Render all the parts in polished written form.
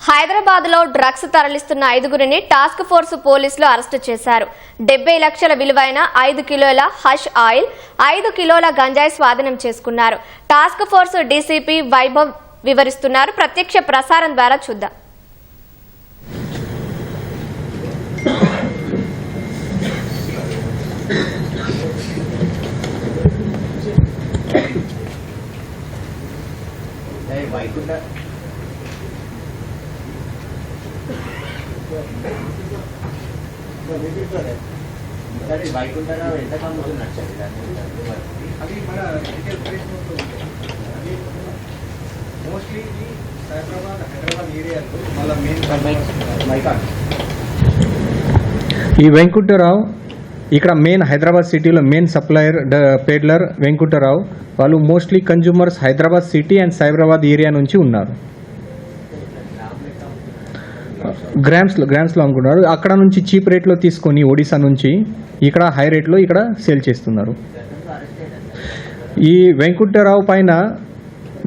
హైదరాబాద్లో డ్రగ్స్ తరలిస్తున్న 5గురిని task force పోలీసులు అరెస్టు చేశారు. 70 లక్షల విలువైన 5 కిలోల హష్ ఆయిల్, 5 కిలోల గంజాయి స్వాధీనం చేసుకున్నారు. టాస్క్ ఫోర్స్ డీసీపీ వైభవ్ వివరిస్తున్నారు. ప్రత్యక్ష ప్రసారం ద్వారా చూద్దాం. వైకుంఠరావు ఎంత కమ్ముతున్నట్టు అది మన రిటైల్ ప్రైస్ అది మోస్ట్లీ హైదరాబాద్ ఏరియాలో మళ్ళీ మెయిన్ ఈ వెంకుటరావు ఇక్కడ మెయిన్ హైదరాబాద్ సిటీలో మెయిన్ సప్లయర్ పేడ్లర్ వెంకుటరావు. వాళ్ళు mostly consumers Hyderabad city and Cyberabad area నుంచి ఉన్నారు. గ్రామ్స్లో అనుకున్నారు. అక్కడ నుంచి చీప్ రేట్లో తీసుకొని ఒడిశా నుంచి ఇక్కడ హై రేట్లో ఇక్కడ సేల్ చేస్తున్నారు. ఈ వెంకుటరావు పైన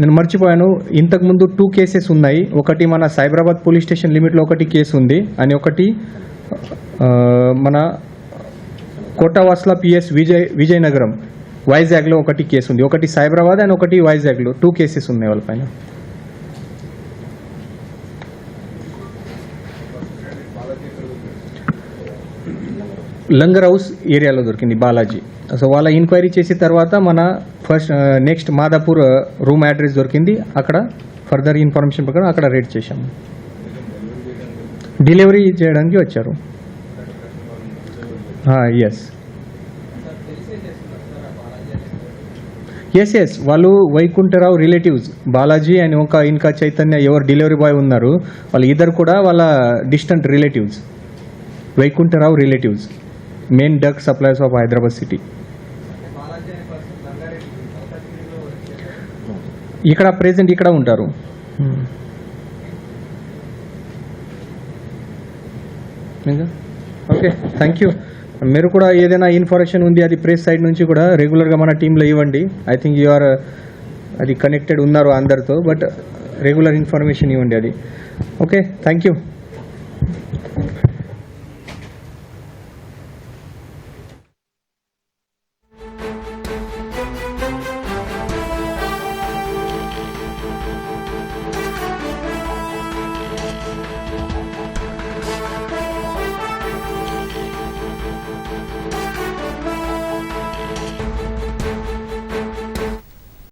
నేను మర్చిపోయాను, ఇంతకుముందు 2 కేసెస్ ఉన్నాయి. ఒకటి మన సైబరాబాద్ పోలీస్ స్టేషన్ లిమిట్లో ఒకటి కేసు ఉంది, అని ఒకటి మన కోటవాస్లా పిఎస్ విజయనగరం వైజాగ్లో ఒకటి కేసు ఉంది. ఒకటి సైబరాబాద్ అండ్ ఒకటి వైజాగ్లో 2 కేసెస్ ఉన్నాయి వాళ్ళ పైన. లంగర్ హౌస్ ఏరియాలో దొరికింది బాలాజీ. సో వాళ్ళ ఎంక్వైరీ చేసిన తర్వాత మన నెక్స్ట్ మాదాపూర్ రూమ్ అడ్రస్ దొరికింది. అక్కడ ఫర్దర్ ఇన్ఫర్మేషన్ ప్రకారం అక్కడ రేడ్ చేశాము. డెలివరీ చేయడానికి వచ్చారు. ఎస్ వాళ్ళు వైకుంఠరావు రిలేటివ్స్ బాలాజీ అండ్ ఇంకా చైతన్య ఎవరు డెలివరీ బాయ్ ఉన్నారు, వాళ్ళు ఇద్దరు కూడా వాళ్ళ distant relatives, Vaikuntharao relatives, main drug suppliers of Hyderabad city. ఇక్కడ ప్రెసెంట్ ఇక్కడ ఉంటారు. Okay, thank you. మీరు కూడా ఏదైనా ఇన్ఫర్మేషన్ ఉంది అది ప్రెస్ సైడ్ నుంచి కూడా రెగ్యులర్గా మన టీంలో ఇవ్వండి. ఐ థింక్ యూ ఆర్ అది కనెక్టెడ్ ఉన్నారు అందరితో, బట్ రెగ్యులర్ ఇన్ఫర్మేషన్ ఇవ్వండి అది. Okay, thank you.